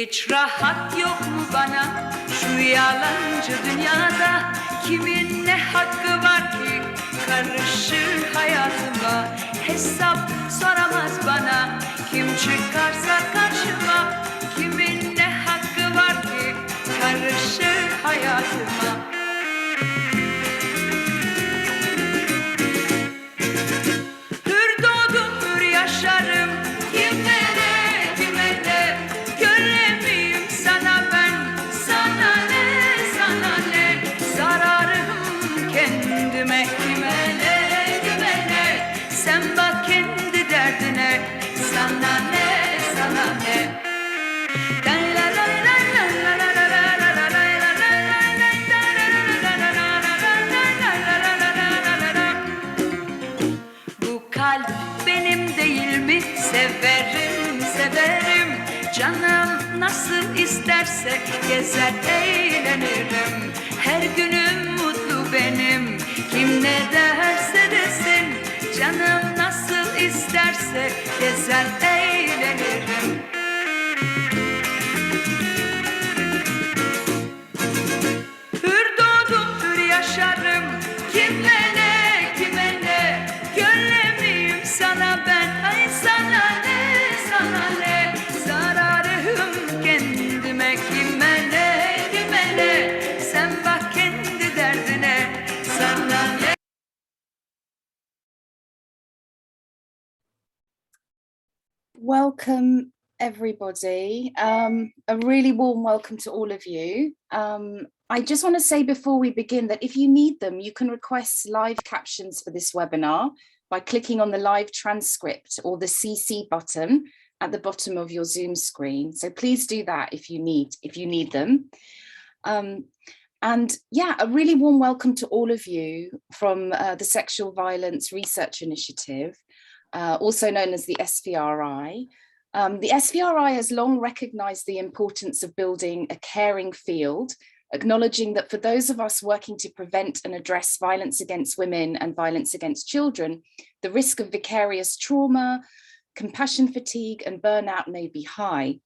Hiç rahat yok mu bana şu yalancı dünyada? Kimin ne hakkı var ki karışır hayatıma? Hesap soramaz bana kim çıkarsa karşıma. Kimin ne hakkı var ki karışır hayatıma? Hür doğdum hür yaşarım, kime ne kime ne? Köle miyim sana ben, sana ne sana ne? Zararım kendime, kime ne kime ne? Sen bak kendi derdine, sana ne sana ne? Bu kalp benim değil mi? Severim, severim. Canım nasıl isterse gezer eğlenirim. Her günüm mutlu benim. Kim ne derse desin. Canım nasıl isterse gezer eğlenirim. Hür doğdum hür yaşarım. Kime ne kime ne? Köle miyim sana ben? Ay sana ne sana ne? Zararım kendime, kime ne kime ne? Sen bak kendi derdine, sana ne? Welcome, everybody. A really warm welcome to all of you. I just want to say before we begin that if you need them, you can request live captions for this webinar by clicking on the live transcript or the CC button at the bottom of your Zoom screen. So please do that if you need them. And yeah, a really warm welcome to all of you from the Sexual Violence Research Initiative, also known as the SVRI. The SVRI has long recognized the importance of building a caring field, acknowledging that for those of us working to prevent and address violence against women and violence against children, the risk of vicarious trauma, compassion fatigue, and burnout may be high.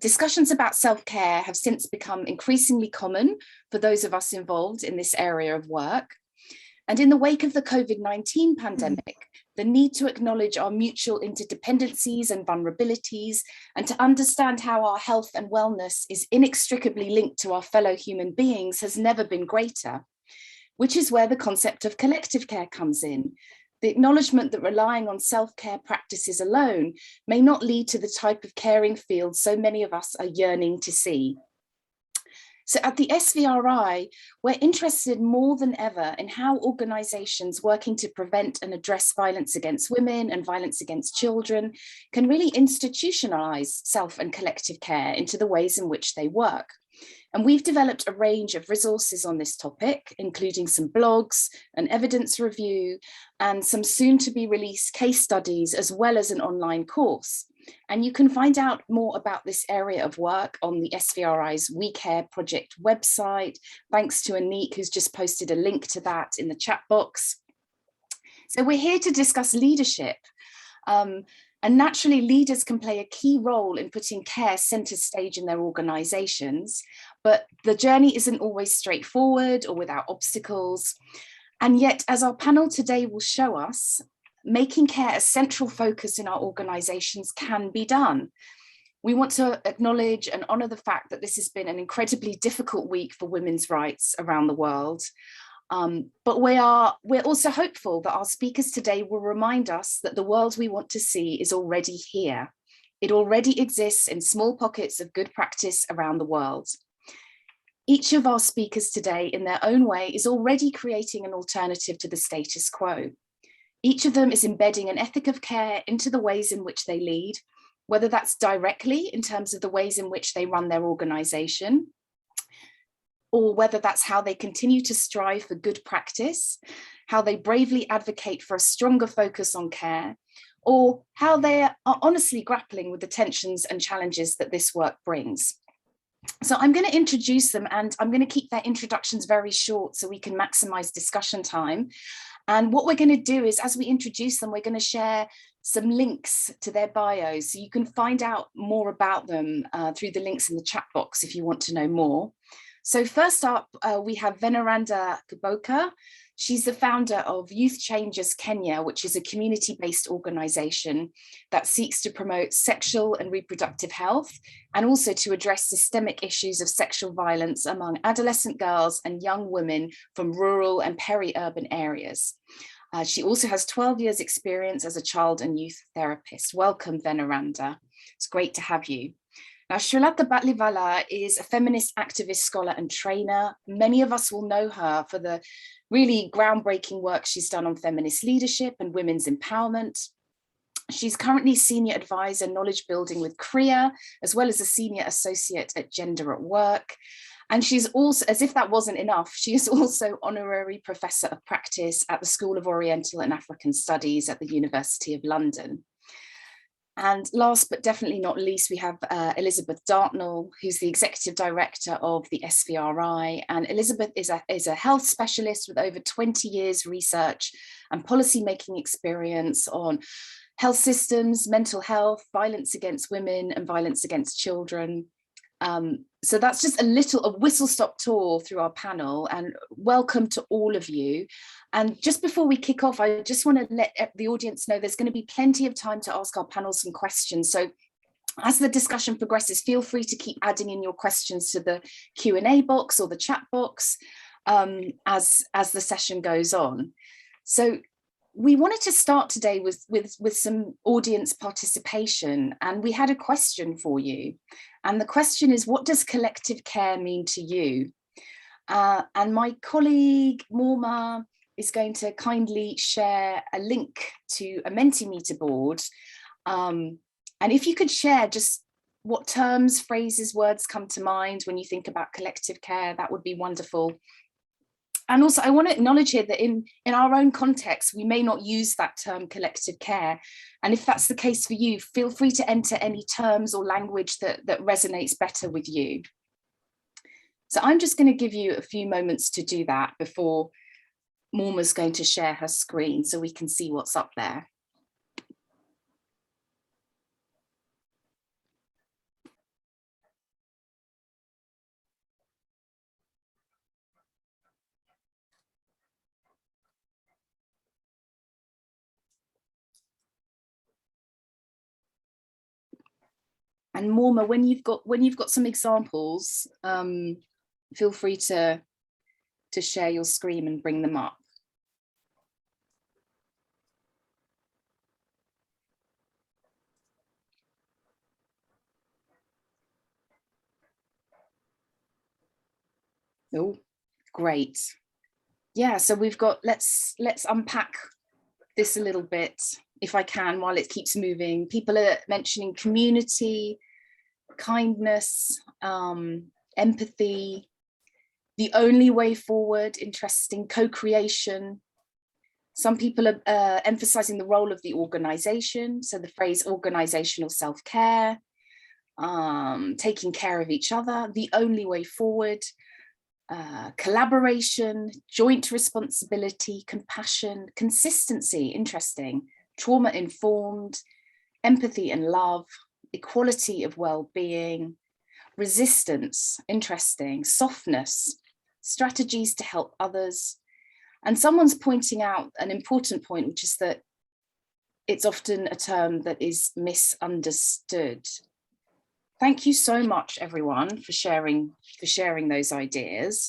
Discussions about self-care have since become increasingly common for those of us involved in this area of work. And in the wake of the COVID-19 pandemic, the need to acknowledge our mutual interdependencies and vulnerabilities, and to understand how our health and wellness is inextricably linked to our fellow human beings has never been greater, which is where the concept of collective care comes in. The acknowledgement that relying on self-care practices alone may not lead to the type of caring field so many of us are yearning to see. So at the SVRI, we're interested more than ever in how organisations working to prevent and address violence against women and violence against children can really institutionalise self and collective care into the ways in which they work. And we've developed a range of resources on this topic, including some blogs, an evidence review, and some soon to be released case studies, as well as an online course. And you can find out more about this area of work on the SVRI's We Care project website, thanks to Anik, who's just posted a link to that in the chat box. So we're here to discuss leadership. And naturally, leaders can play a key role in putting care centre stage in their organisations, but the journey isn't always straightforward or without obstacles. And yet, as our panel today will show us, making care a central focus in our organisations can be done. We want to acknowledge and honour the fact that this has been an incredibly difficult week for women's rights around the world. But we're also hopeful that our speakers today will remind us that the world we want to see is already here. It already exists in small pockets of good practice around the world. Each of our speakers today, in their own way, is already creating an alternative to the status quo. Each of them is embedding an ethic of care into the ways in which they lead, whether that's directly in terms of the ways in which they run their organisation, or whether that's how they continue to strive for good practice, how they bravely advocate for a stronger focus on care, or how they are honestly grappling with the tensions and challenges that this work brings. So I'm going to introduce them, and I'm going to keep their introductions very short so we can maximise discussion time. And what we're going to do is, as we introduce them, we're going to share some links to their bios. So you can find out more about them through the links in the chat box if you want to know more. So first up, we have Veneranda Kuboka. She's the founder of Youth Changers Kenya, which is a community-based organization that seeks to promote sexual and reproductive health, and also to address systemic issues of sexual violence among adolescent girls and young women from rural and peri-urban areas. She also has 12 years experience as a child and youth therapist. Welcome, Veneranda. It's great to have you. Now, Srilata Batlivala is a feminist activist, scholar and trainer. Many of us will know her for the really groundbreaking work she's done on feminist leadership and women's empowerment. She's currently senior advisor knowledge building with CREA, as well as a senior associate at Gender at Work. And she's also, as if that wasn't enough, she is also honorary professor of practice at the School of Oriental and African Studies at the University of London. And last but definitely not least, we have Elizabeth Dartnell, who's the executive director of the SVRI. And Elizabeth is a health specialist with over 20 years research and policy-making experience on health systems, mental health, violence against women and violence against children. So that's just a whistle-stop tour through our panel, and welcome to all of you. And just before we kick off, I just want to let the audience know there's going to be plenty of time to ask our panel some questions. So as the discussion progresses, feel free to keep adding in your questions to the Q&A box or the chat box as the session goes on. So we wanted to start today with some audience participation, and we had a question for you. And the question is, what does collective care mean to you? And my colleague Morma is going to kindly share a link to a Mentimeter board. And if you could share just what terms, phrases, words come to mind when you think about collective care, that would be wonderful. And also, I want to acknowledge here that in our own context, we may not use that term collective care. And if that's the case for you, feel free to enter any terms or language that resonates better with you. So I'm just going to give you a few moments to do that before Morma's going to share her screen so we can see what's up there. And Morma, when you've got some examples, feel free to share your screen and bring them up. Oh, great. Yeah, so we've got, let's unpack this a little bit, if I can, while it keeps moving. People are mentioning community, kindness, empathy, the only way forward, interesting, co-creation. Some people are emphasizing the role of the organization, so the phrase organizational self-care, taking care of each other, the only way forward, collaboration, joint responsibility, compassion, consistency, interesting, trauma-informed, empathy and love, equality of well-being, resistance, interesting, softness, strategies to help others. And someone's pointing out an important point, which is that it's often a term that is misunderstood. Thank you so much, everyone, for sharing those ideas.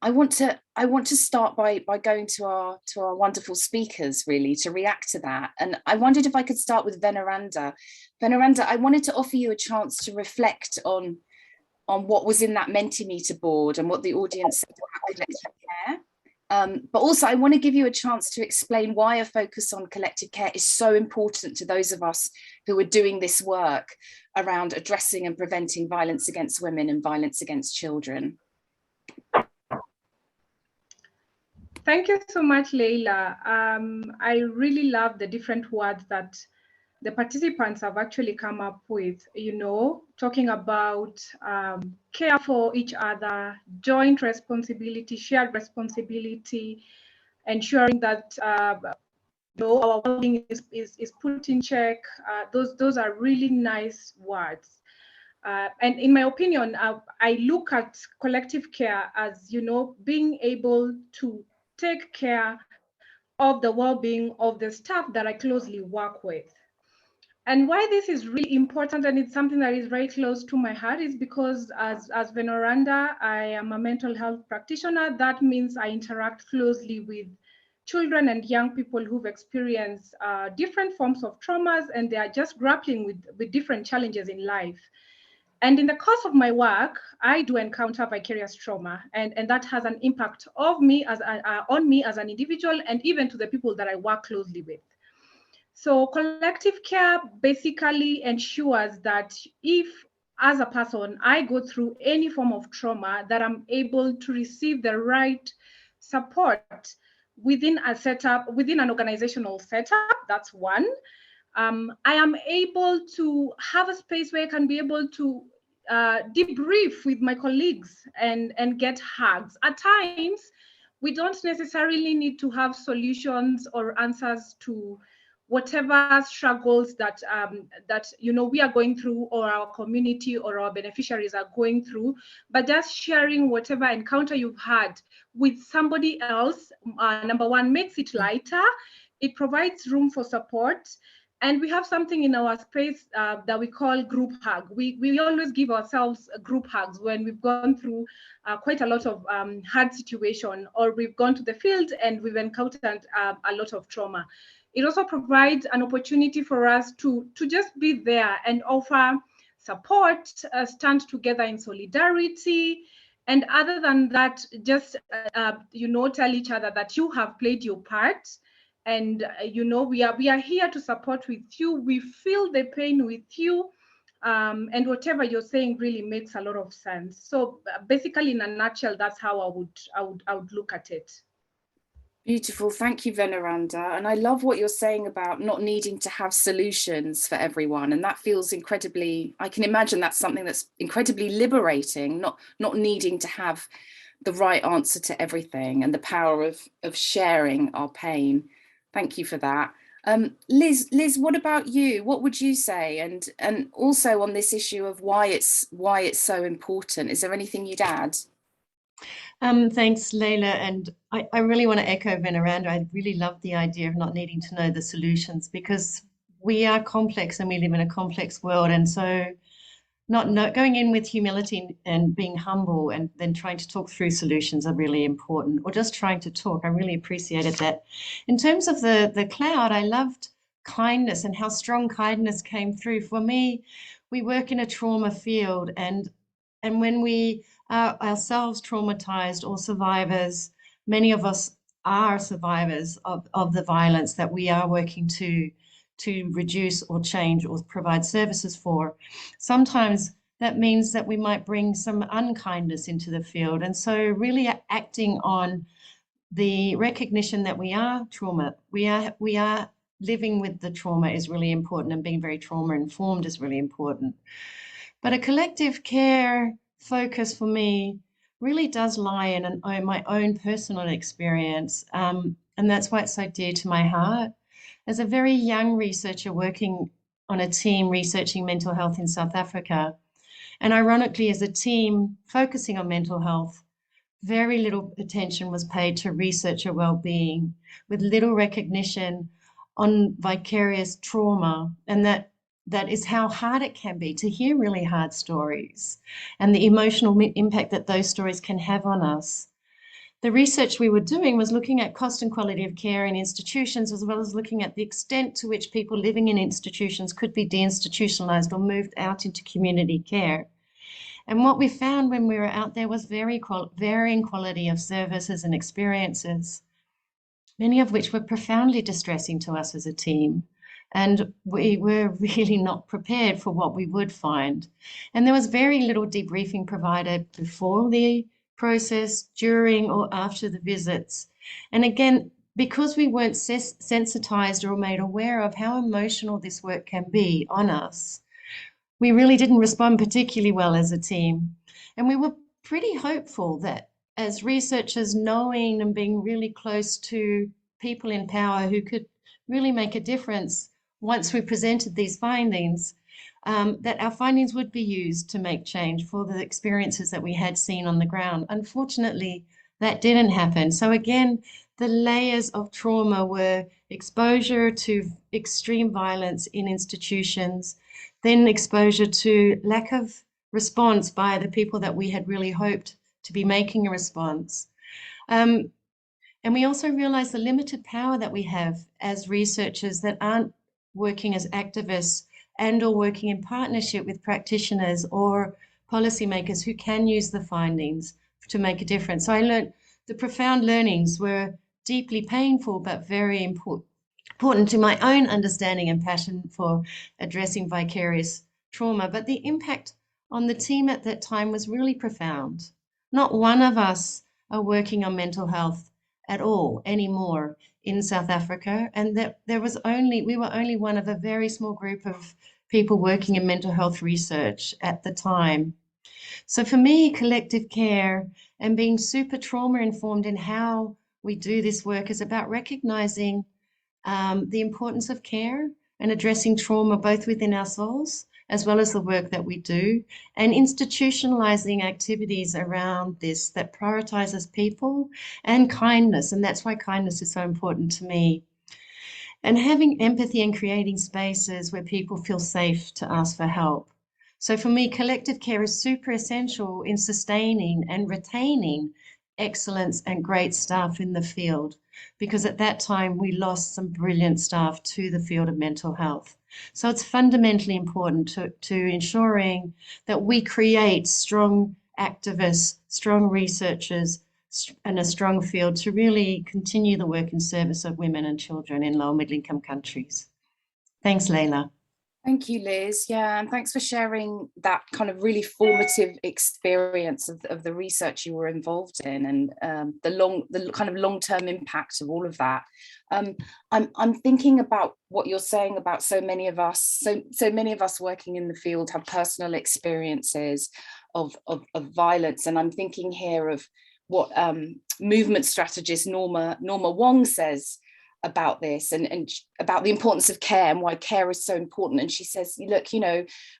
I want to start by going to our wonderful speakers, really, to react to that. And I wondered if I could start with Veneranda. Veneranda, I wanted to offer you a chance to reflect on what was in that Mentimeter board and what the audience said about collective care. But also I want to give you a chance to explain why a focus on collective care is so important to those of us who are doing this work around addressing and preventing violence against women and violence against children. Thank you so much, Leila. I really love the different words that the participants have actually come up with, talking about care for each other, joint responsibility, shared responsibility, ensuring that our well-being is put in check. Those are really nice words. And in my opinion, I look at collective care as, being able to take care of the well-being of the staff that I closely work with. And why this is really important, and it's something that is very close to my heart, is because as Veneranda, I am a mental health practitioner. That means I interact closely with children and young people who've experienced different forms of traumas, and they are just grappling with different challenges in life. And in the course of my work, I do encounter vicarious trauma, and that has an impact on me as an individual, and even to the people that I work closely with. So collective care basically ensures that if, as a person, I go through any form of trauma, that I'm able to receive the right support within a setup, within an organizational setup. That's one. I am able to have a space where I can be able to debrief with my colleagues and get hugs. At times, we don't necessarily need to have solutions or answers to whatever struggles that we are going through, or our community or our beneficiaries are going through, but just sharing whatever encounter you've had with somebody else, number one, makes it lighter. It provides room for support. And we have something in our space that we call group hug. We always give ourselves group hugs when we've gone through quite a lot of hard situation, or we've gone to the field and we've encountered a lot of trauma. It also provides an opportunity for us to just be there and offer support, stand together in solidarity. And other than that, just, tell each other that you have played your part. And, we are here to support with you. We feel the pain with you. And whatever you're saying really makes a lot of sense. So basically, in a nutshell, that's how I would look at it. Beautiful. Thank you, Veneranda. And I love what you're saying about not needing to have solutions for everyone. And that feels incredibly, I can imagine that's something that's incredibly liberating, not needing to have the right answer to everything, and the power of sharing our pain. Thank you for that. Liz, what about you? What would you say? And also on this issue of why it's so important, is there anything you'd add? Thanks, Leila. And I really want to echo Veneranda. I really love the idea of not needing to know the solutions, because we are complex and we live in a complex world. And so going in with humility and being humble, and then trying to talk through solutions are really important, or just trying to talk. I really appreciated that. In terms of the cloud, I loved kindness and how strong kindness came through. For me, we work in a trauma field, and when we are ourselves traumatized or survivors, many of us are survivors of the violence that we are working to reduce or change or provide services for. Sometimes that means that we might bring some unkindness into the field. And so really acting on the recognition that we are trauma, we are living with the trauma is really important, and being very trauma informed is really important. But a collective care focus for me really does lie in my own personal experience. And that's why it's so dear to my heart. As a very young researcher working on a team researching mental health in South Africa, and ironically, as a team focusing on mental health, very little attention was paid to researcher well-being, with little recognition on vicarious trauma, and that is how hard it can be to hear really hard stories and the emotional impact that those stories can have on us. The research we were doing was looking at cost and quality of care in institutions, as well as looking at the extent to which people living in institutions could be deinstitutionalized or moved out into community care. And what we found when we were out there was varying quality of services and experiences, many of which were profoundly distressing to us as a team. And we were really not prepared for what we would find. And there was very little debriefing provided before the process, during or after the visits. And again, because we weren't sensitized or made aware of how emotional this work can be on us, we really didn't respond particularly well as a team. And we were pretty hopeful that as researchers, knowing and being really close to people in power who could really make a difference once we presented these findings, that our findings would be used to make change for the experiences that we had seen on the ground. Unfortunately, that didn't happen. So again, the layers of trauma were exposure to extreme violence in institutions, then exposure to lack of response by the people that we had really hoped to be making a response. And we also realize the limited power that we have as researchers that aren't working as activists and or working in partnership with practitioners or policymakers who can use the findings to make a difference. So I learned the profound learnings were deeply painful, but very important to my own understanding and passion for addressing vicarious trauma. But the impact on the team at that time was really profound. Not one of us are working on mental health at all anymore in South Africa, and that we were only one of a very small group of people working in mental health research at the time. So for me, collective care and being super trauma informed in how we do this work is about recognizing the importance of care and addressing trauma both within ourselves as well as the work that we do, and institutionalizing activities around this that prioritizes people and kindness. And that's why kindness is so important to me. And having empathy and creating spaces where people feel safe to ask for help. So for me, collective care is super essential in sustaining and retaining excellence and great staff in the field, because at that time we lost some brilliant staff to the field of mental health. So it's fundamentally important to ensuring that we create strong activists, strong researchers, and a strong field to really continue the work in service of women and children in low middle income countries. Thanks, Leila. Thank you, Liz. Yeah, and thanks for sharing that kind of really formative experience of the research you were involved in, and the kind of long-term impact of all of that. I'm thinking about what you're saying about so many of us working in the field have personal experiences of violence, and I'm thinking here of what movement strategist Norma Wong says about this, and about the importance of care and why care is so important. And she says, look,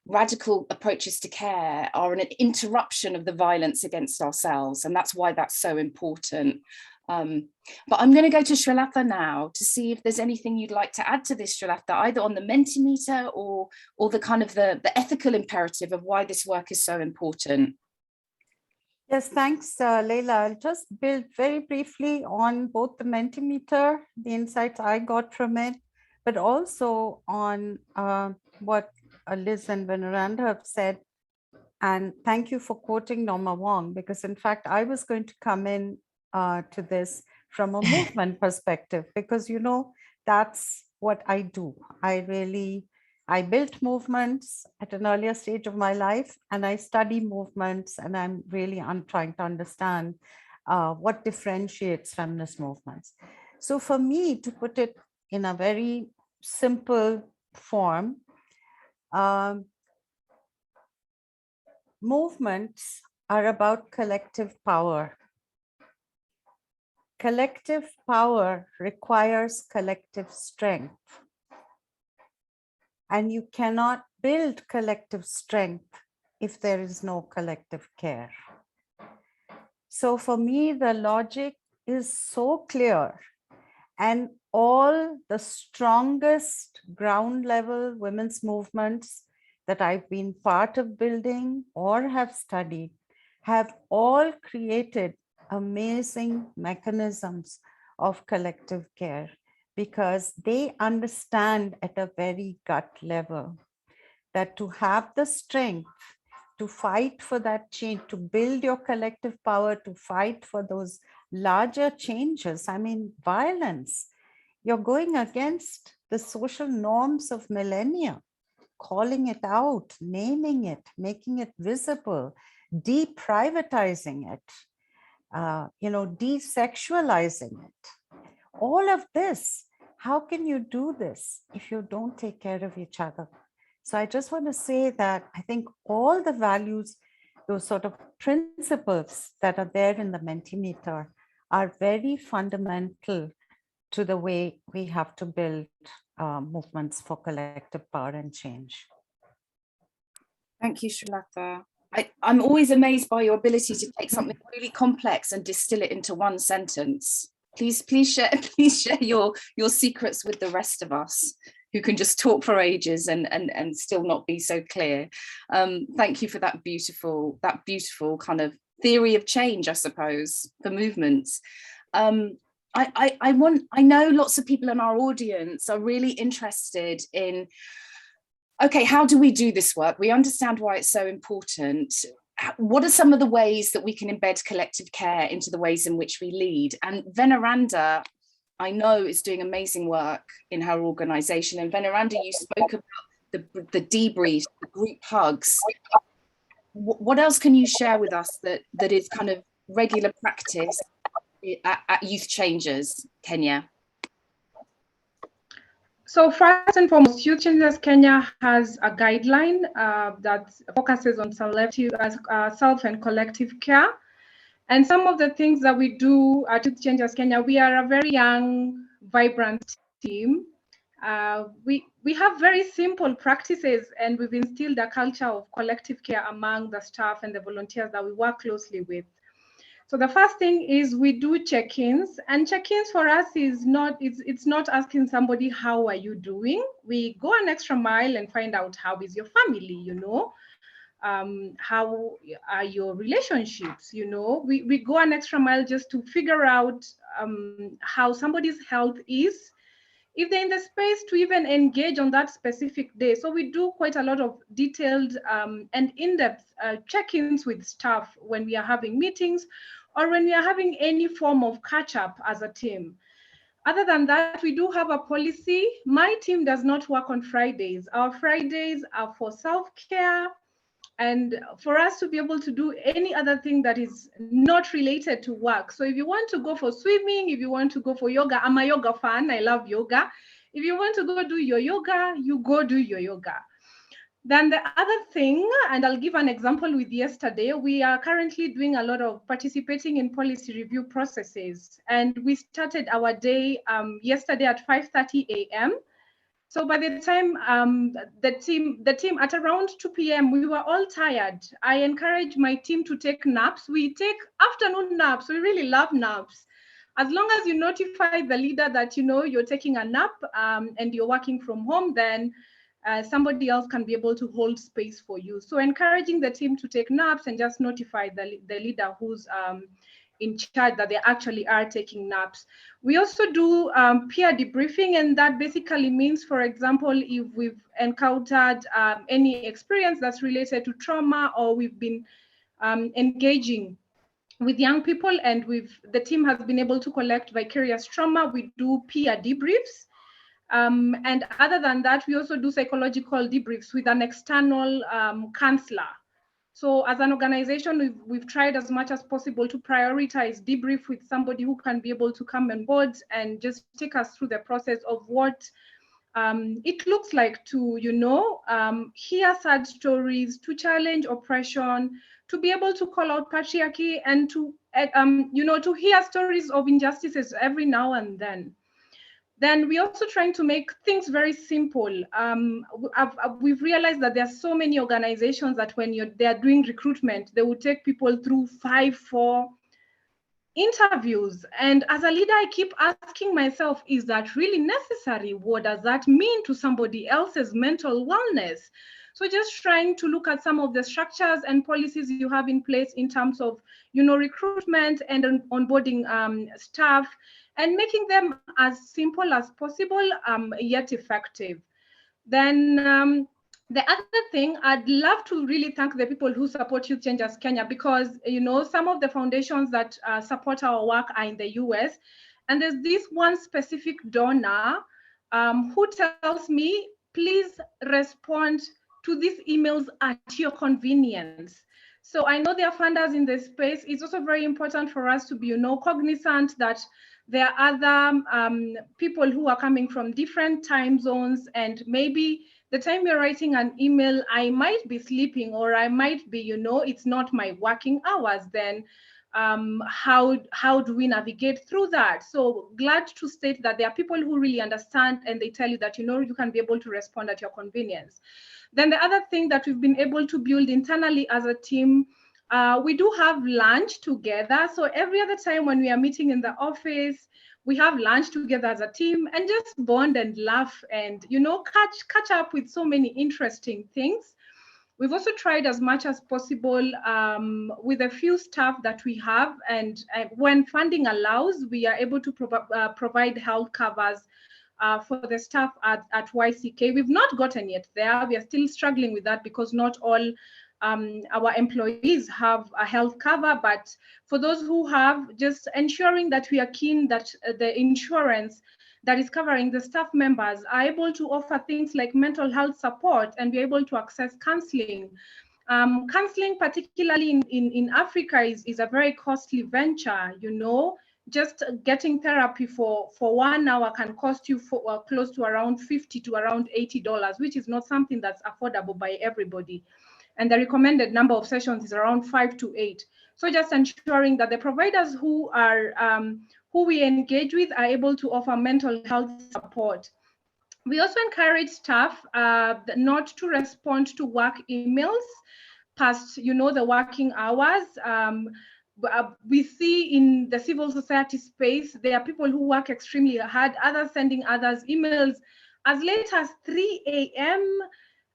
radical approaches to care are an interruption of the violence against ourselves, and that's why that's so important. But I'm going to go to Srilatha now to see if there's anything you'd like to add to this, Srilatha, either on the Mentimeter or the kind of the ethical imperative of why this work is so important. Yes, thanks, Leila. I'll just build very briefly on both the Mentimeter, the insights I got from it, but also on what Liz and Veneranda have said. And thank you for quoting Norma Wong, because in fact, I was going to come in to this from a movement perspective, because, that's what I do. I built movements at an earlier stage of my life, and I study movements, and I'm really trying to understand what differentiates feminist movements. So for me, to put it in a very simple form, movements are about collective power. Collective power requires collective strength. And you cannot build collective strength if there is no collective care. So for me, the logic is so clear. And all the strongest ground level women's movements that I've been part of building or have studied have all created amazing mechanisms of collective care, because they understand at a very gut level that to have the strength to fight for that change, to build your collective power, to fight for those larger changes. I mean, violence, you're going against the social norms of millennia, calling it out, naming it, making it visible, deprivatizing it, desexualizing it. All of this, how can you do this if you don't take care of each other? So I just want to say that I think all the values those sort of principles that are there in the Mentimeter are very fundamental to the way we have to build movements for collective power and change. Thank you, Srilata. I'm always amazed by your ability to take something really complex and distill it into one sentence. Please share your secrets with the rest of us who can just talk for ages and still not be so clear. Thank you for that beautiful kind of theory of change, I suppose, for movements. I know lots of people in our audience are really interested in, okay, how do we do this work? We understand why it's so important. What are some of the ways that we can embed collective care into the ways in which we lead? And Veneranda, I know, is doing amazing work in her organization. And Veneranda, you spoke about the debrief, the group hugs. What else can you share with us that is kind of regular practice at Youth Changers Kenya? So first and foremost, Youth Changers Kenya has a guideline that focuses on self and collective care. And some of the things that we do at Youth Changers Kenya, we are a very young, vibrant team. We have very simple practices, and we've instilled a culture of collective care among the staff and the volunteers that we work closely with. So the first thing is we do check-ins, and check-ins for us is it's not asking somebody, how are you doing? We go an extra mile and find out, how is your family, you know? How are your relationships, you know? We go an extra mile just to figure out how somebody's health is, if they're in the space to even engage on that specific day. So we do quite a lot of detailed and in-depth check-ins with staff when we are having meetings or when we are having any form of catch-up as a team. Other than that, we do have a policy. My team does not work on Fridays. Our Fridays are for self-care and for us to be able to do any other thing that is not related to work. So if you want to go for swimming, if you want to go for yoga, I'm a yoga fan, I love yoga. If you want to go do your yoga, you go do your yoga. Then the other thing, and I'll give an example with yesterday, we are currently doing a lot of participating in policy review processes. And we started our day yesterday at 5:30 a.m. So by the time the team at around 2 p.m., we were all tired. I encourage my team to take naps. We take afternoon naps. We really love naps. As long as you notify the leader that you know you're taking a nap and you're working from home, then somebody else can be able to hold space for you. So encouraging the team to take naps and just notify the leader who's in charge that they actually are taking naps. We also do peer debriefing, and that basically means, for example, if we've encountered any experience that's related to trauma, or we've been engaging with young people and the team has been able to collect vicarious trauma, we do peer debriefs. And other than that, we also do psychological debriefs with an external counselor. So as an organization, we've tried as much as possible to prioritize debrief with somebody who can be able to come on board and just take us through the process of what it looks like to, you know, hear sad stories, to challenge oppression, to be able to call out patriarchy, and to, you know, to hear stories of injustices every now and then. Then we're also trying to make things very simple. We've realized that there are so many organizations that when they're doing recruitment, they will take people through 5-4 interviews. And as a leader, I keep asking myself, is that really necessary? What does that mean to somebody else's mental wellness? So just trying to look at some of the structures and policies you have in place in terms of, you know, recruitment and onboarding staff, and making them as simple as possible, yet effective. Then the other thing, I'd love to really thank the people who support Youth Changers Kenya, because, you know, some of the foundations that support our work are in the US. And there's this one specific donor who tells me, please respond to these emails at your convenience. So I know there are funders in this space. It's also very important for us to be, you know, cognizant that there are other people who are coming from different time zones, and maybe the time you're writing an email, I might be sleeping, or I might be, it's not my working hours. Then how do we navigate through that? So glad to state that there are people who really understand, and they tell you that, you can be able to respond at your convenience. Then the other thing that we've been able to build internally as a team, we do have lunch together. So every other time when we are meeting in the office, we have lunch together as a team and just bond and laugh and, catch up with so many interesting things. We've also tried as much as possible with a few staff that we have, and when funding allows, we are able to provide health covers for the staff at YCK. We've not gotten yet there. We are still struggling with that because not all our employees have a health cover, but for those who have, just ensuring that we are keen that the insurance that is covering the staff members are able to offer things like mental health support and be able to access counseling. Counseling, particularly in Africa, is a very costly venture. Just getting therapy for 1 hour can cost you close to around $50 to around $80, which is not something that's affordable by everybody. And the recommended number of sessions is around 5 to 8. So just ensuring that the providers who we engage with are able to offer mental health support. We also encourage staff not to respond to work emails past, the working hours. We see in the civil society space, there are people who work extremely hard, others sending others emails as late as 3 a.m.,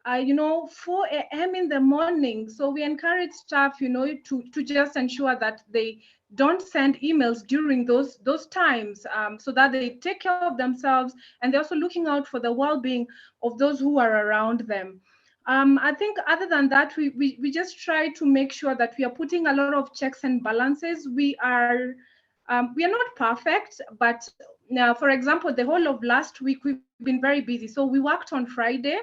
4 a.m. in the morning. So we encourage staff, to just ensure that they don't send emails during those times, so that they take care of themselves, and they're also looking out for the well-being of those who are around them. I think other than that, we just try to make sure that we are putting a lot of checks and balances. We are not perfect, but now, for example, the whole of last week, we've been very busy. So we worked on Friday.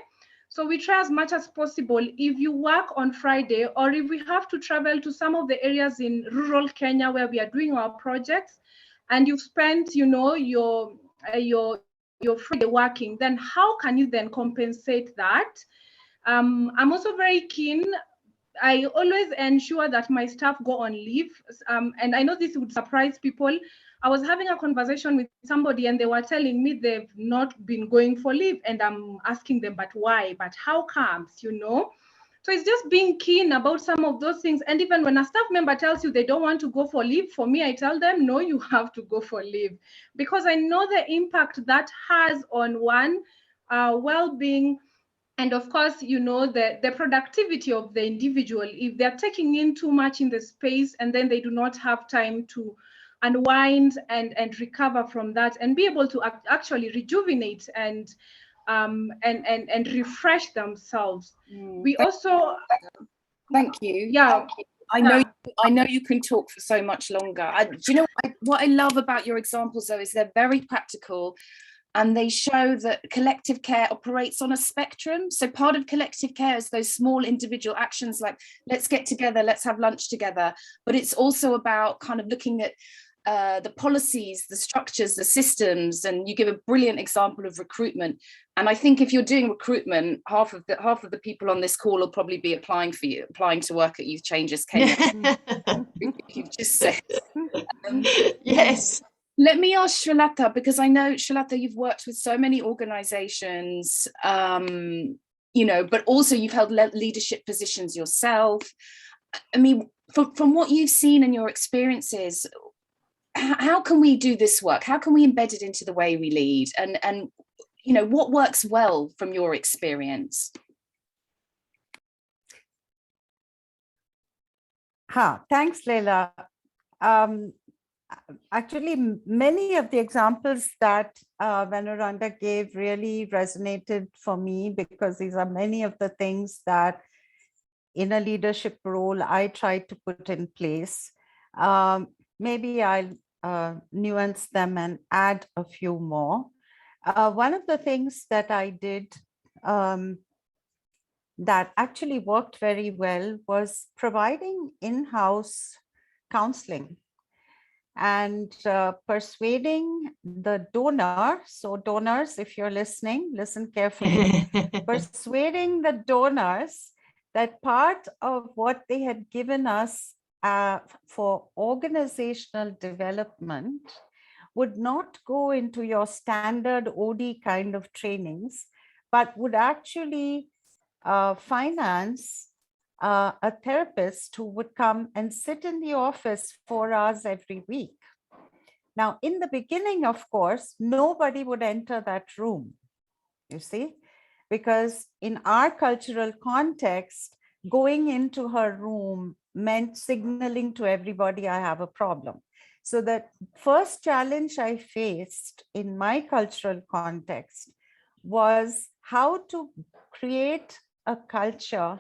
So we try as much as possible, if you work on Friday, or if we have to travel to some of the areas in rural Kenya where we are doing our projects, and you've spent, your Friday working, then how can you then compensate that? I'm also very keen. I always ensure that my staff go on leave. And I know this would surprise people. I was having a conversation with somebody and they were telling me they've not been going for leave. And I'm asking them, but why? But how comes, So it's just being keen about some of those things. And even when a staff member tells you they don't want to go for leave, for me, I tell them, no, you have to go for leave. Because I know the impact that has on one, well-being, and of course, the productivity of the individual. If they're taking in too much in the space and then they do not have time to unwind and recover from that and be able to actually rejuvenate and refresh themselves. We also thank you. Yeah. I know you can talk for so much longer. Do you know what I love about your examples though is they're very practical. And they show that collective care operates on a spectrum. So part of collective care is those small individual actions like, let's get together, let's have lunch together. But it's also about kind of looking at the policies, the structures, the systems, and you give a brilliant example of recruitment. And I think if you're doing recruitment, half of the people on this call will probably be applying to work at Youth Changes Kenya. You've just said. Yes. Let me ask Srilata, because I know, Srilata, you've worked with so many organizations, but also you've held leadership positions yourself. I mean, from what you've seen and your experiences, how can we do this work? How can we embed it into the way we lead? And what works well from your experience? Thanks, Leila. Actually, many of the examples that Veneranda gave really resonated for me, because these are many of the things that in a leadership role I try to put in place. Maybe I'll nuance them and add a few more. One of the things that I did that actually worked very well was providing in-house counseling. and persuading the donor. So donors, if you're listening, listen carefully. Persuading the donors that part of what they had given us for organizational development would not go into your standard OD kind of trainings, but would actually finance a therapist who would come and sit in the office 4 hours every week. Now, in the beginning, of course, nobody would enter that room, you see, because in our cultural context, going into her room meant signaling to everybody I have a problem. So the first challenge I faced in my cultural context was how to create a culture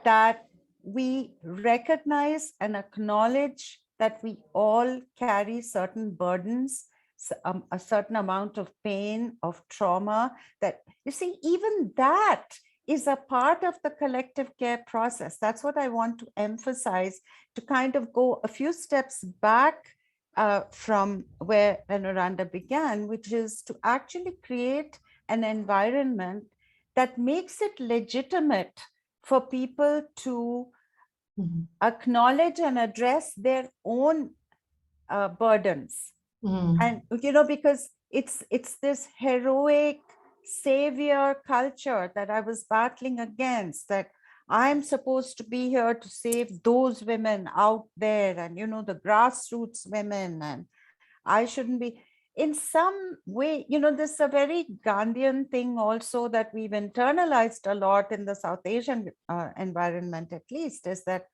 that we recognize and acknowledge that we all carry certain burdens, a certain amount of pain, of trauma, that you see, even that is a part of the collective care process. That's what I want to emphasize, to kind of go a few steps back from where Veneranda began, which is to actually create an environment that makes it legitimate for people to acknowledge and address their own burdens. And, you know, because it's this heroic savior culture that I was battling against, that I'm supposed to be here to save those women out there and, you know, the grassroots women, and I shouldn't be. In some way, you know, this is a very Gandhian thing also that we've internalized a lot in the South Asian environment, at least, is that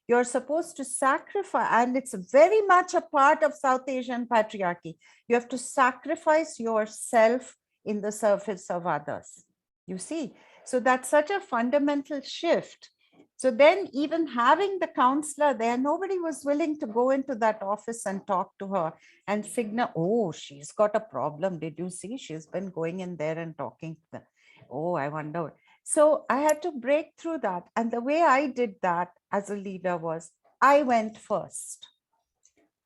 you're supposed to sacrifice, and it's very much a part of South Asian patriarchy. You have to sacrifice yourself in the service of others, you see. So that's such a fundamental shift. So then even having the counselor there, nobody was willing to go into that office and talk to her and signal, oh, she's got a problem. Did you see? She's been going in there and talking to them. Oh, I wonder. So I had to break through that. And the way I did that as a leader was I went first.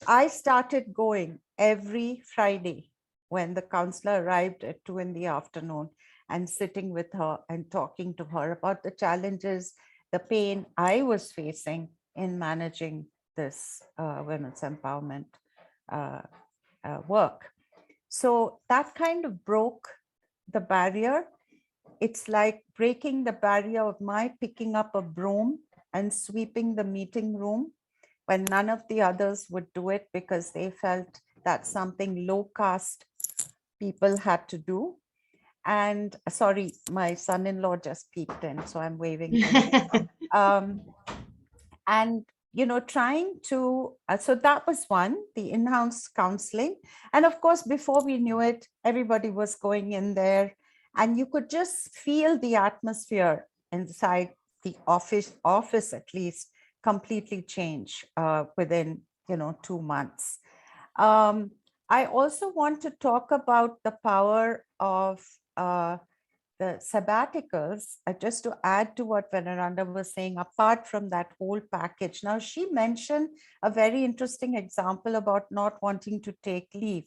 I started going every Friday when the counselor arrived at 2 in the afternoon, and sitting with her and talking to her about the challenges, the pain I was facing in managing this women's empowerment work. So that kind of broke the barrier. It's like breaking the barrier of my picking up a broom and sweeping the meeting room when none of the others would do it because they felt that's something low caste people had to do. And sorry, my son-in-law just peeped in, so I'm waving. And, you know, trying to, so that was one, the in-house counseling. And of course, before we knew it, everybody was going in there, and you could just feel the atmosphere inside the office at least completely change within, you know, 2 months. I also want to talk about the power of the sabbaticals, just to add to what Veneranda was saying, apart from that whole package. Now, she mentioned a very interesting example about not wanting to take leave.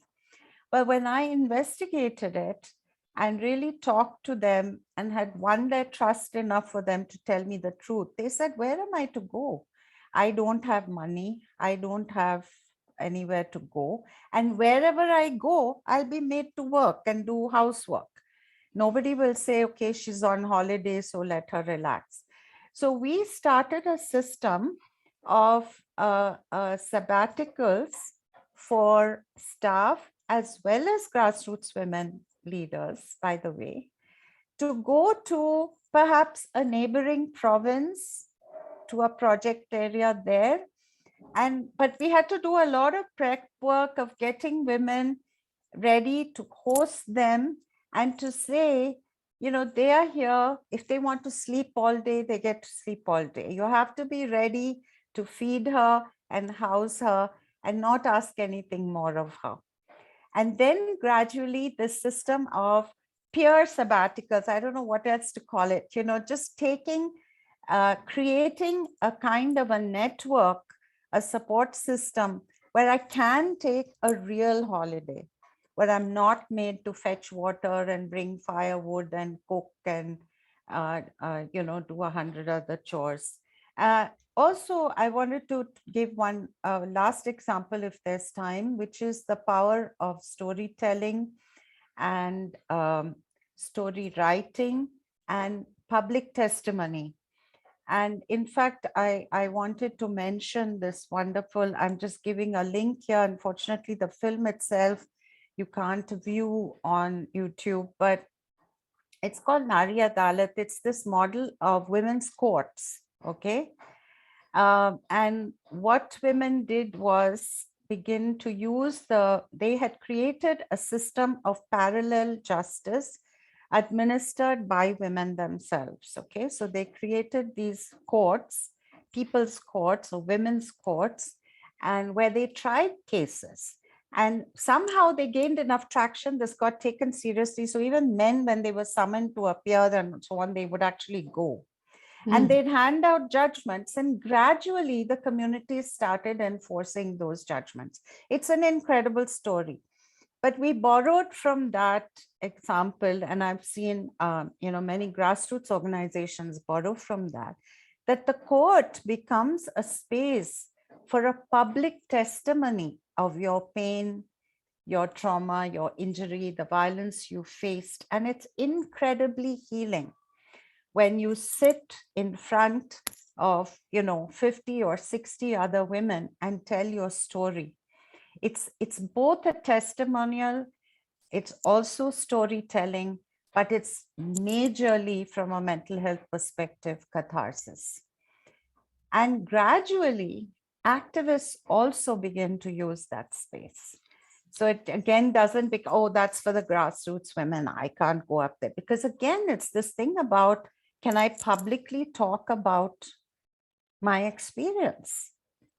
But when I investigated it and really talked to them and had won their trust enough for them to tell me the truth, they said, where am I to go? I don't have money. I don't have anywhere to go. And wherever I go, I'll be made to work and do housework. Nobody will say, okay, she's on holiday, so let her relax. So we started a system of sabbaticals for staff as well as grassroots women leaders, by the way, to go to perhaps a neighboring province, to a project area there. But we had to do a lot of prep work of getting women ready to host them and to say, you know, they are here. If they want to sleep all day, they get to sleep all day. You have to be ready to feed her and house her and not ask anything more of her. And then gradually the system of peer sabbaticals, I don't know what else to call it, you know, just taking, creating a kind of a network, a support system where I can take a real holiday, where I'm not made to fetch water and bring firewood and cook and do 100 other chores. Also, I wanted to give one last example, if there's time, which is the power of storytelling and story writing and public testimony. And in fact, I wanted to mention this wonderful, I'm just giving a link here. Unfortunately, the film itself, you can't view on YouTube, but it's called Nari Adalat. It's this model of women's courts, okay? And what women did was begin to use they had created a system of parallel justice administered by women themselves, okay? So they created these courts, people's courts or women's courts, and where they tried cases. And somehow they gained enough traction, this got taken seriously. So even men, when they were summoned to appear and so on, they would actually go. And they'd hand out judgments, and gradually the community started enforcing those judgments. It's an incredible story. But we borrowed from that example, and I've seen many grassroots organizations borrow from that the court becomes a space for a public testimony of your pain, your trauma, your injury, the violence you faced. And it's incredibly healing when you sit in front of 50 or 60 other women and tell your story. It's both a testimonial, it's also storytelling, but it's majorly, from a mental health perspective, catharsis. And gradually, activists also begin to use that space. So it again doesn't become, oh, that's for the grassroots women, I can't go up there. Because again, it's this thing about, can I publicly talk about my experience,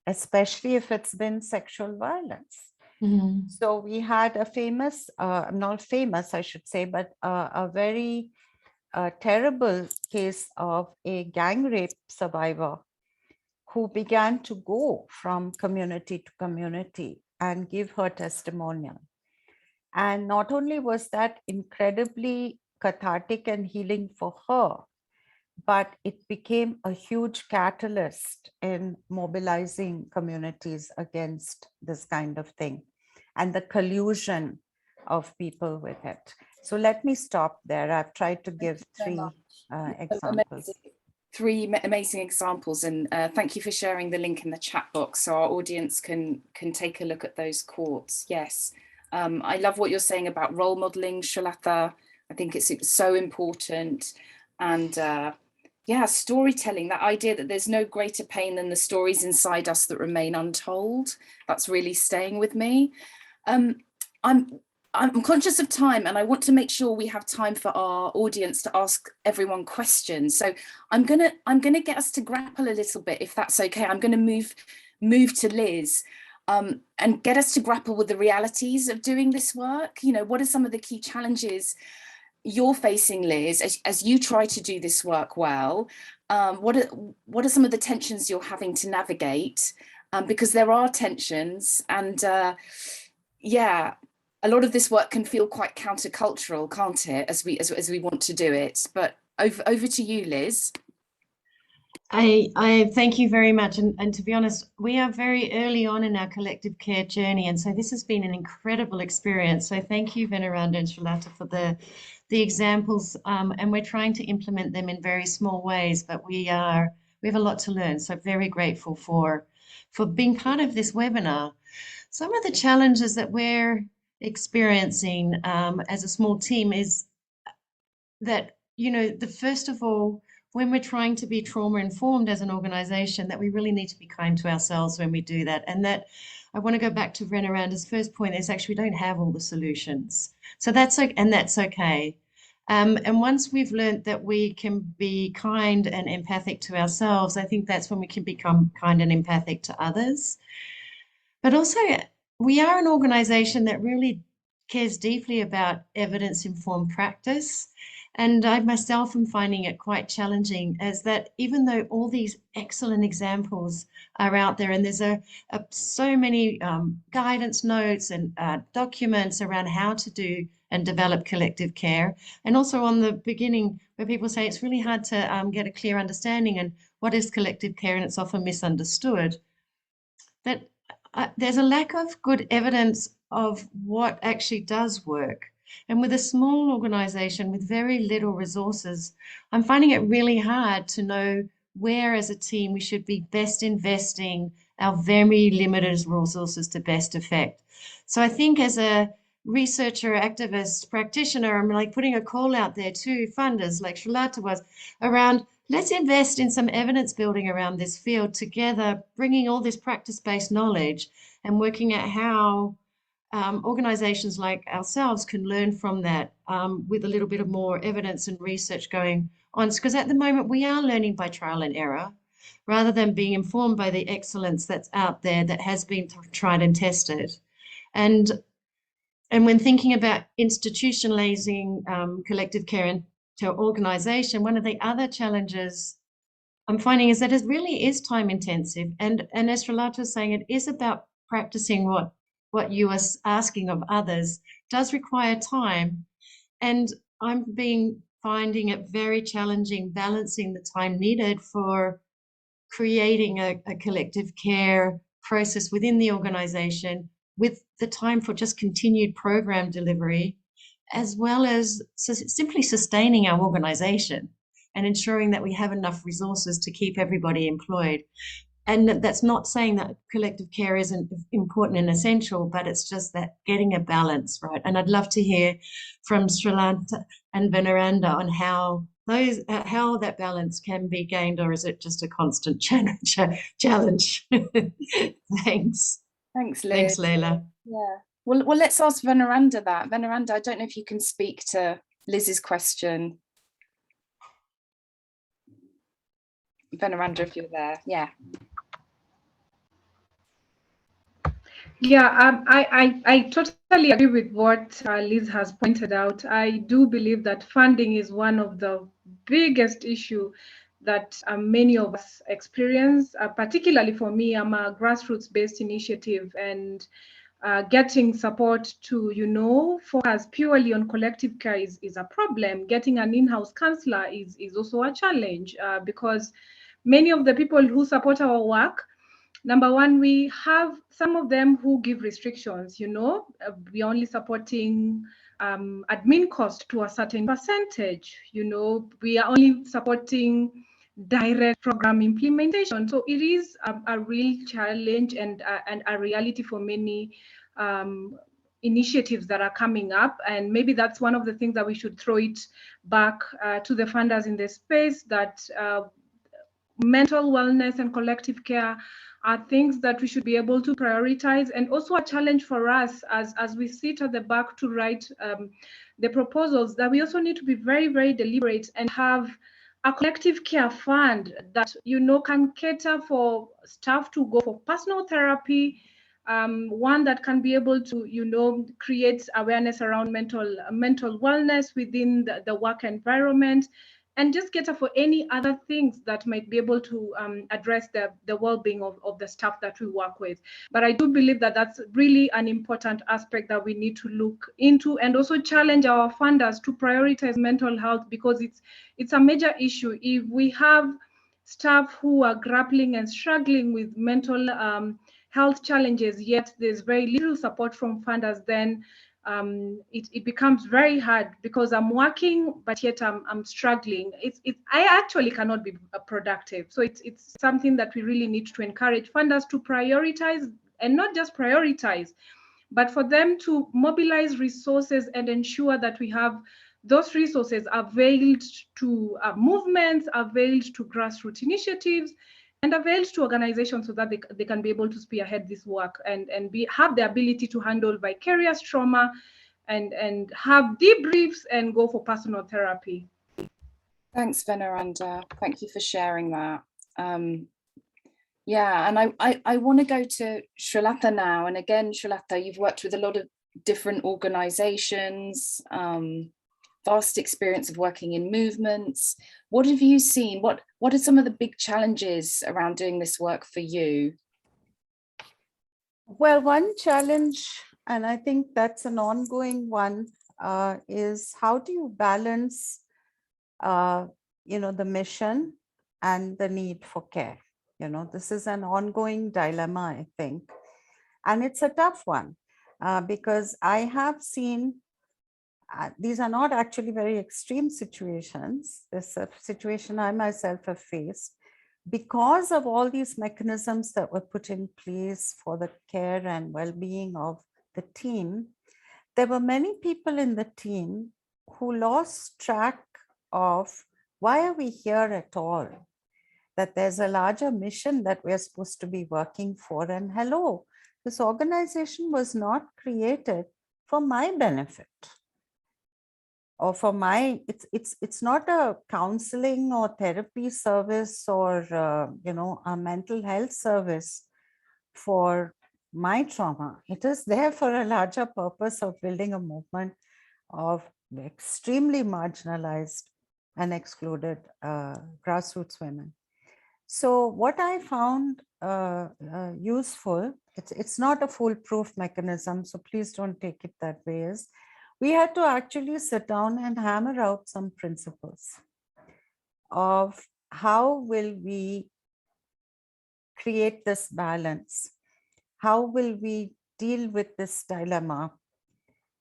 especially if it's been sexual violence? Mm-hmm. So we had a famous, not famous, I should say, but a very terrible case of a gang rape survivor who began to go from community to community and give her testimonial. And not only was that incredibly cathartic and healing for her, but it became a huge catalyst in mobilizing communities against this kind of thing and the collusion of people with it. So let me stop there. I've tried to give three examples. Three amazing examples, and thank you for sharing the link in the chat box so our audience can take a look at those courts. Yes, I love what you're saying about role modeling, Shalata. I think it's so important. And yeah, storytelling, that idea that there's no greater pain than the stories inside us that remain untold. That's really staying with me. I'm conscious of time, and I want to make sure we have time for our audience to ask everyone questions. So I'm gonna get us to grapple a little bit, if that's okay. I'm gonna move to Liz and get us to grapple with the realities of doing this work. What are some of the key challenges you're facing, Liz, as you try to do this work well? What are some of the tensions you're having to navigate? Because there are tensions, and yeah, a lot of this work can feel quite countercultural, can't it, as we want to do it? But over to you, Liz. I thank you very much. And to be honest, we are very early on in our collective care journey. And so this has been an incredible experience. So thank you, Veneranda and Shalata, for the examples. And we're trying to implement them in very small ways, but we have a lot to learn. So very grateful for being part of this webinar. Some of the challenges that we're experiencing as a small team is that, first of all, when we're trying to be trauma informed as an organization, that we really need to be kind to ourselves when we do that. And that I want to go back to Veneranda's first point, is actually we don't have all the solutions. So that's okay, and that's okay. And once we've learned that we can be kind and empathic to ourselves, I think that's when we can become kind and empathic to others. But also, we are an organization that really cares deeply about evidence-informed practice. And I myself am finding it quite challenging, as that even though all these excellent examples are out there, and there's so many guidance notes and documents around how to do and develop collective care, and also on the beginning where people say it's really hard to get a clear understanding and what is collective care, and it's often misunderstood, that there's a lack of good evidence of what actually does work. And with a small organization with very little resources, I'm finding it really hard to know where as a team we should be best investing our very limited resources to best effect. So I think as a researcher, activist, practitioner, I'm like putting a call out there to funders like Srilata was around, let's invest in some evidence building around this field together, bringing all this practice-based knowledge and working at how organizations like ourselves can learn from that with a little bit of more evidence and research going on. Because at the moment we are learning by trial and error rather than being informed by the excellence that's out there that has been tried and tested. And when thinking about institutionalizing collective care into organization, one of the other challenges I'm finding is that it really is time intensive. And as Srilata was saying, it is about practicing what you are asking of others does require time. And I'm finding it very challenging balancing the time needed for creating a collective care process within the organization with the time for just continued program delivery, as well as simply sustaining our organization and ensuring that we have enough resources to keep everybody employed. And that's not saying that collective care isn't important and essential, but it's just that getting a balance, right? And I'd love to hear from Srilata and Veneranda on how that balance can be gained, or is it just a constant challenge? Thanks. Thanks, Liz. Thanks, Leila. Yeah. Well, let's ask Veneranda that. Veneranda, I don't know if you can speak to Liz's question. Veneranda, if you're there. Yeah. Yeah, I totally agree with what Liz has pointed out. I do believe that funding is one of the biggest issue that many of us experience, particularly for me. I'm a grassroots-based initiative, and getting support to, focus purely on collective care is a problem. Getting an in-house counselor is also a challenge because many of the people who support our work, number one, we have some of them who give restrictions, we're only supporting admin cost to a certain percentage, we are only supporting direct program implementation. So it is a real challenge and a reality for many initiatives that are coming up. And maybe that's one of the things that we should throw it back to the funders in the space, that mental wellness and collective care are things that we should be able to prioritize, and also a challenge for us as we sit at the back to write the proposals, that we also need to be very, very deliberate and have a collective care fund that, can cater for staff to go for personal therapy, one that can be able to, create awareness around mental wellness within the work environment, and just cater for any other things that might be able to address the well-being of the staff that we work with. But I do believe that that's really an important aspect that we need to look into, and also challenge our funders to prioritize mental health, because it's a major issue. If we have staff who are grappling and struggling with mental health challenges, yet there's very little support from funders, then it becomes very hard, because I'm working, but yet I'm struggling. I actually cannot be productive. So it's something that we really need to encourage funders to prioritize, and not just prioritize, but for them to mobilize resources and ensure that we have those resources availed to movements, availed to grassroots initiatives, and availed to organizations, so that they can be able to spearhead this work and have the ability to handle vicarious trauma and have debriefs and go for personal therapy. Thanks, Veneranda. Thank you for sharing that. Yeah, and I want to go to Srilata now. And again, Srilata, you've worked with a lot of different organizations, vast experience of working in movements. What have you seen? What are some of the big challenges around doing this work for you? Well, one challenge, and I think that's an ongoing one, is how do you balance, the mission and the need for care? This is an ongoing dilemma, I think, and it's a tough one because I have seen these are not actually very extreme situations. This is a situation I myself have faced. Because of all these mechanisms that were put in place for the care and well-being of the team, there were many people in the team who lost track of why are we here at all? That there's a larger mission that we're supposed to be working for. And hello, this organization was not created for my benefit. Or for my, it's not a counseling or therapy service or a mental health service for my trauma. It is there for a larger purpose of building a movement of extremely marginalized and excluded grassroots women. So what I found useful, it's not a foolproof mechanism, so please don't take it that way, is we had to actually sit down and hammer out some principles of how will we create this balance? How will we deal with this dilemma?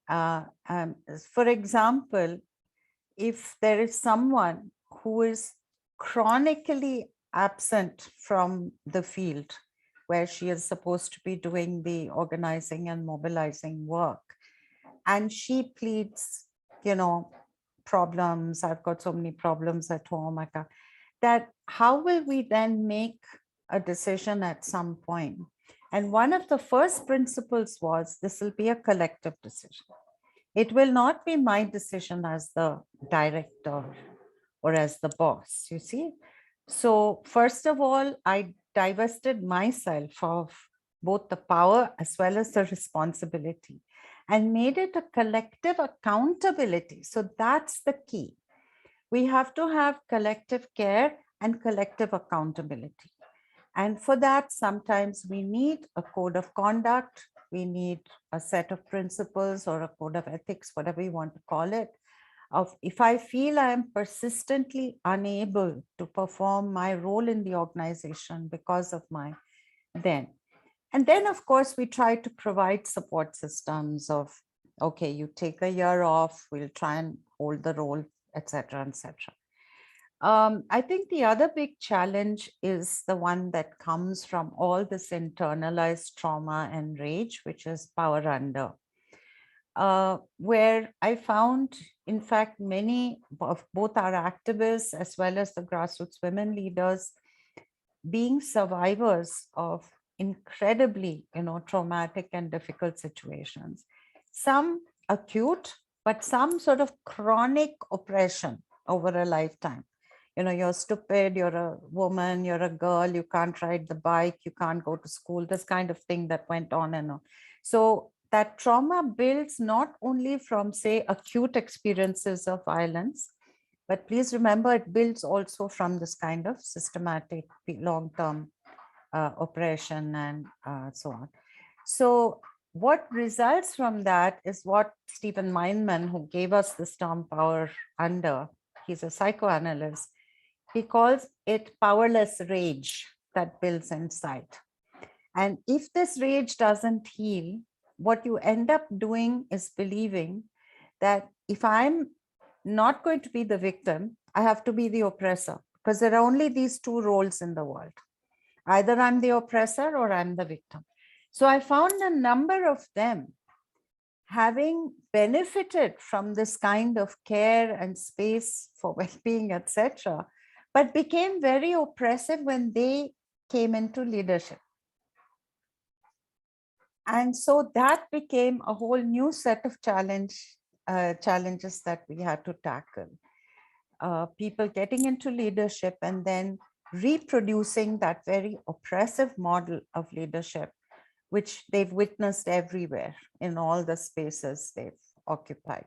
For example, if there is someone who is chronically absent from the field where she is supposed to be doing the organizing and mobilizing work, and she pleads, problems, I've got so many problems at home, that how will we then make a decision at some point? And one of the first principles was this will be a collective decision. It will not be my decision as the director or as the boss, you see. So first of all, I divested myself of both the power as well as the responsibility and made it a collective accountability. So that's the key. We have to have collective care and collective accountability. And for that, sometimes we need a code of conduct, we need a set of principles or a code of ethics, whatever you want to call it. Of if I feel I am persistently unable to perform my role in the organization because of my then. And then, of course, we try to provide support systems of, okay, you take a year off, we'll try and hold the role, etc., etc. I think the other big challenge is the one that comes from all this internalized trauma and rage, which is power under, where I found, in fact, many of both our activists as well as the grassroots women leaders being survivors of incredibly, traumatic and difficult situations. Some acute, but some sort of chronic oppression over a lifetime. You're stupid, you're a woman, you're a girl, you can't ride the bike, you can't go to school, this kind of thing that went on and on. So that trauma builds not only from, say, acute experiences of violence, but please remember it builds also from this kind of systematic long-term oppression and so on. So what results from that is what Stephen Meinman, who gave us this term power under, he's a psychoanalyst, he calls it powerless rage that builds inside. And if this rage doesn't heal, what you end up doing is believing that if I'm not going to be the victim, I have to be the oppressor, because there are only these two roles in the world. Either I'm the oppressor or I'm the victim. So I found a number of them having benefited from this kind of care and space for well-being, etc., but became very oppressive when they came into leadership. And so that became a whole new set of challenges that we had to tackle. People getting into leadership and then reproducing that very oppressive model of leadership, which they've witnessed everywhere in all the spaces they've occupied.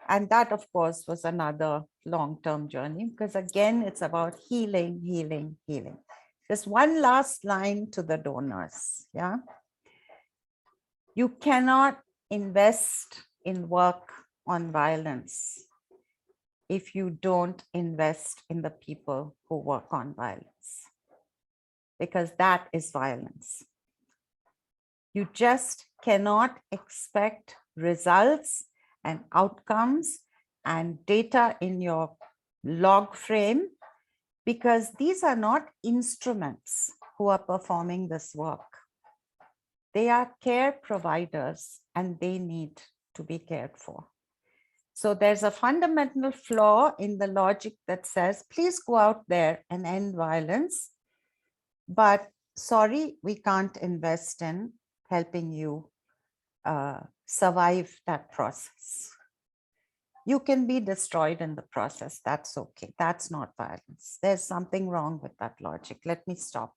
And that, of course, was another long-term journey, because again, it's about healing, healing, healing. Just one last line to the donors. Yeah. You cannot invest in work on violence if you don't invest in the people who work on violence, because that is violence. You just cannot expect results and outcomes and data in your log frame, because these are not instruments who are performing this work. They are care providers and they need to be cared for. So there's a fundamental flaw in the logic that says, please go out there and end violence, but sorry, we can't invest in helping you survive that process. You can be destroyed in the process. That's okay. That's not violence. There's something wrong with that logic. Let me stop.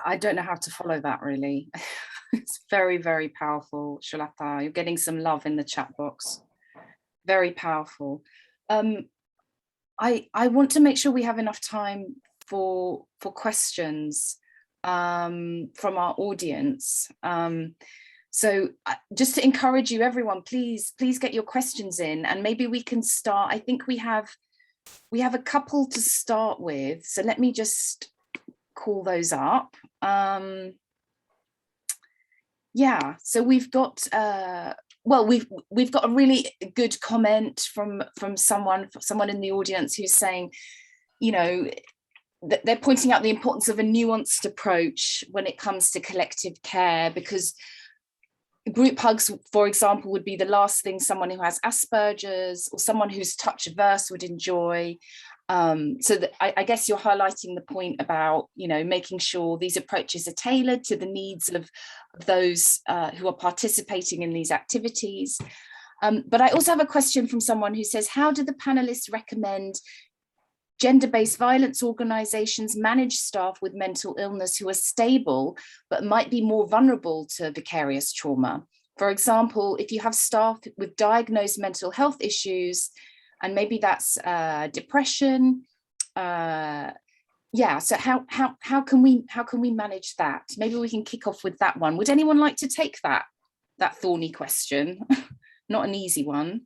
I don't know how to follow that really. It's very, very powerful, Srilata. You're getting some love in the chat box. Very powerful. I want to make sure we have enough time for questions from our audience. So just to encourage you, everyone, please get your questions in, and maybe we can start. I think we have a couple to start with. So let me just call those up. Yeah, so we've got well, we've got a really good comment from someone in the audience who's saying, you know, that they're pointing out the importance of a nuanced approach when it comes to collective care, because group hugs, for example, would be the last thing someone who has Asperger's or someone who's touch averse would enjoy. So that I guess you're highlighting the point about, you know, making sure these approaches are tailored to the needs of those who are participating in these activities. But I also have a question from someone who says, how do the panelists recommend gender-based violence organizations manage staff with mental illness who are stable but might be more vulnerable to vicarious trauma? For example, if you have staff with diagnosed mental health issues, and maybe that's depression. Yeah, so how can we manage that? Maybe we can kick off with that one. Would anyone like to take that thorny question? Not an easy one.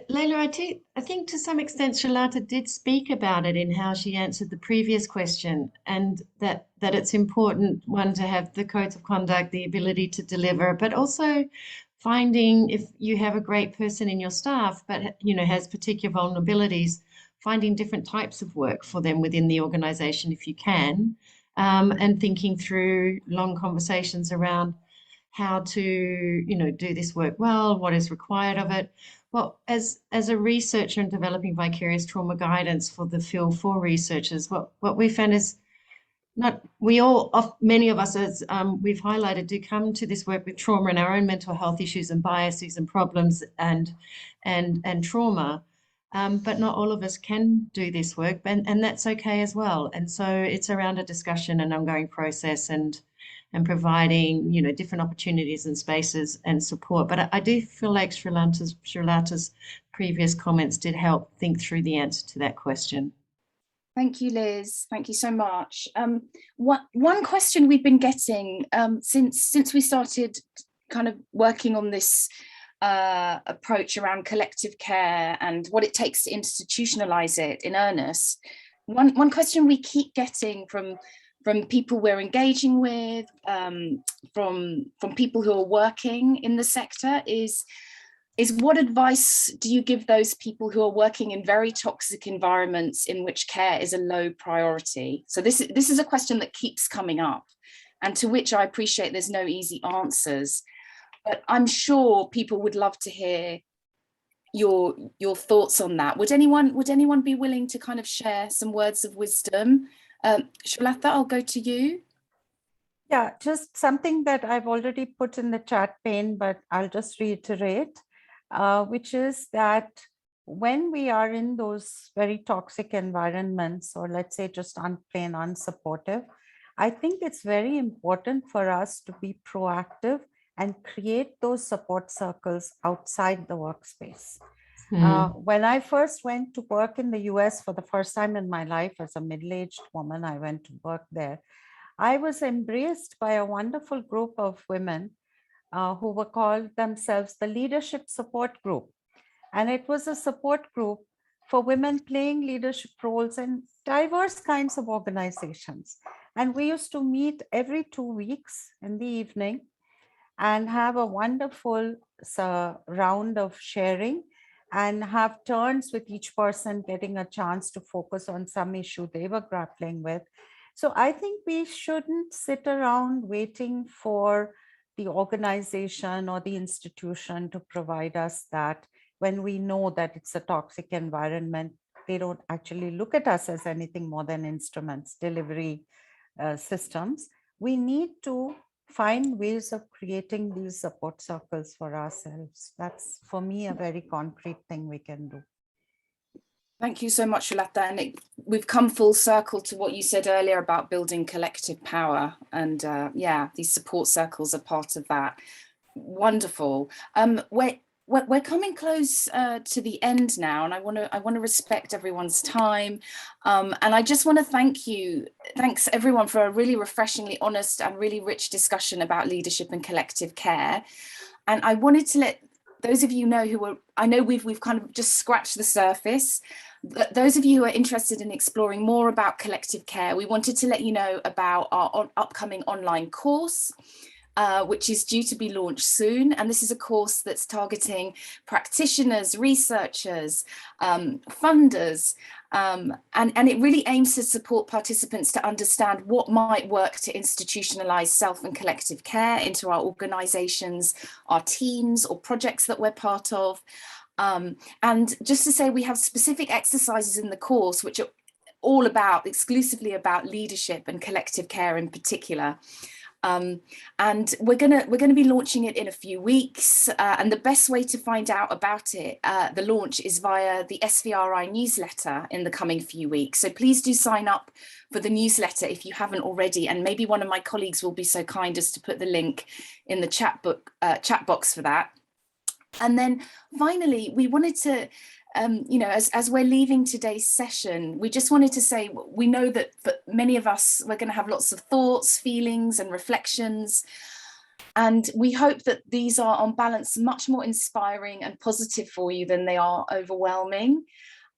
Leila, I think to some extent Srilata did speak about it in how she answered the previous question, and that it's important, one, to have the codes of conduct, the ability to deliver, but also finding, if you have a great person in your staff but, you know, has particular vulnerabilities, finding different types of work for them within the organization if you can, and thinking through long conversations around how to, you know, do this work well, what is required of it. Well, as a researcher in developing vicarious trauma guidance for the field for researchers, what we found is many of us, as we've highlighted, do come to this work with trauma and our own mental health issues and biases and problems and trauma, but not all of us can do this work, and that's okay as well. And so it's around a discussion and ongoing process and providing, you know, different opportunities and spaces and support. But I do feel like Srilata's previous comments did help think through the answer to that question. Thank you, Liz. Thank you so much. One question we've been getting since we started kind of working on this approach around collective care and what it takes to institutionalize it in earnest. One question we keep getting from people we're engaging with, from people who are working in the sector is what advice do you give those people who are working in very toxic environments in which care is a low priority? So this is a question that keeps coming up, and to which I appreciate there's no easy answers, but I'm sure people would love to hear your thoughts on that. Would anyone be willing to kind of share some words of wisdom? Srilata, I'll go to you. Yeah, just something that I've already put in the chat pane, but I'll just reiterate, which is that when we are in those very toxic environments, or let's say just plain unsupportive, I think it's very important for us to be proactive and create those support circles outside the workspace. When I first went to work in the US for the first time in my life as a middle-aged woman, I went to work there. I was embraced by a wonderful group of women who were called themselves the Leadership Support Group. And it was a support group for women playing leadership roles in diverse kinds of organizations. And we used to meet every 2 weeks in the evening and have a wonderful round of sharing and have turns with each person getting a chance to focus on some issue they were grappling with. So I think we shouldn't sit around waiting for the organization or the institution to provide us that. When we know that it's a toxic environment, they don't actually look at us as anything more than instruments, delivery systems. We need to find ways of creating these support circles for ourselves. That's, for me, a very concrete thing we can do. Thank you so much, Srilata. And we've come full circle to what you said earlier about building collective power. And yeah, these support circles are part of that. Wonderful. We're coming close to the end now, and I want to respect everyone's time. And I just want to thanks everyone for a really refreshingly honest and really rich discussion about leadership and collective care. And I wanted to let those of you know I know we've kind of just scratched the surface. Those of you who are interested in exploring more about collective care, we wanted to let you know about our upcoming online course, which is due to be launched soon. And this is a course that's targeting practitioners, researchers, funders, and it really aims to support participants to understand what might work to institutionalize self and collective care into our organizations, our teams or projects that we're part of. And just to say, we have specific exercises in the course which are all exclusively about leadership and collective care in particular. And we're gonna be launching it in a few weeks, and the best way to find out about it, the launch, is via the SVRI newsletter in the coming few weeks. So please do sign up for the newsletter if you haven't already, and maybe one of my colleagues will be so kind as to put the link in the chat box for that. And then finally, we wanted to, you know, as we're leaving today's session, we just wanted to say, we know that for many of us, we're going to have lots of thoughts, feelings and reflections. And we hope that these are on balance much more inspiring and positive for you than they are overwhelming.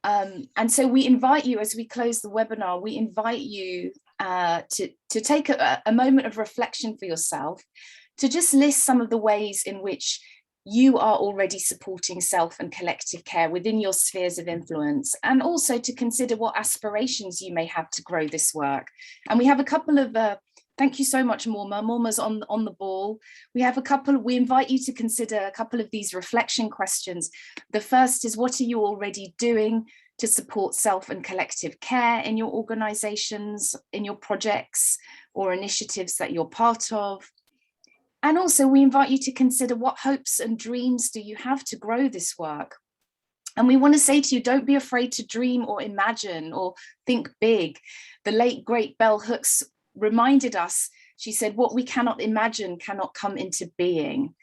And so we invite you, as we close the webinar, we invite you to take a moment of reflection for yourself, to just list some of the ways in which you are already supporting self and collective care within your spheres of influence, and also to consider what aspirations you may have to grow this work. And we have a couple of, thank you so much, Morma. Morma's on the ball. We invite you to consider a couple of these reflection questions. The first is, what are you already doing to support self and collective care in your organizations, in your projects or initiatives that you're part of? And also, we invite you to consider, what hopes and dreams do you have to grow this work? And we want to say to you, don't be afraid to dream or imagine or think big. The late, great Bell Hooks reminded us, she said, what we cannot imagine cannot come into being.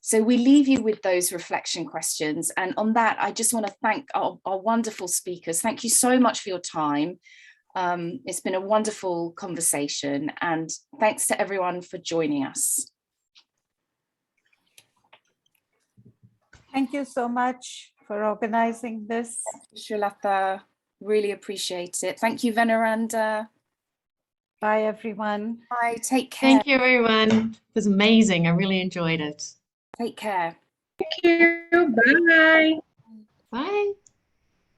So we leave you with those reflection questions. And on that, I just want to thank our wonderful speakers. Thank you so much for your time. It's been a wonderful conversation, and thanks to everyone for joining us. Thank you so much for organizing this. Srilata, really appreciate it. Thank you, Veneranda. Bye, everyone. Bye, take care. Thank you, everyone. It was amazing. I really enjoyed it. Take care. Thank you. Bye. Bye.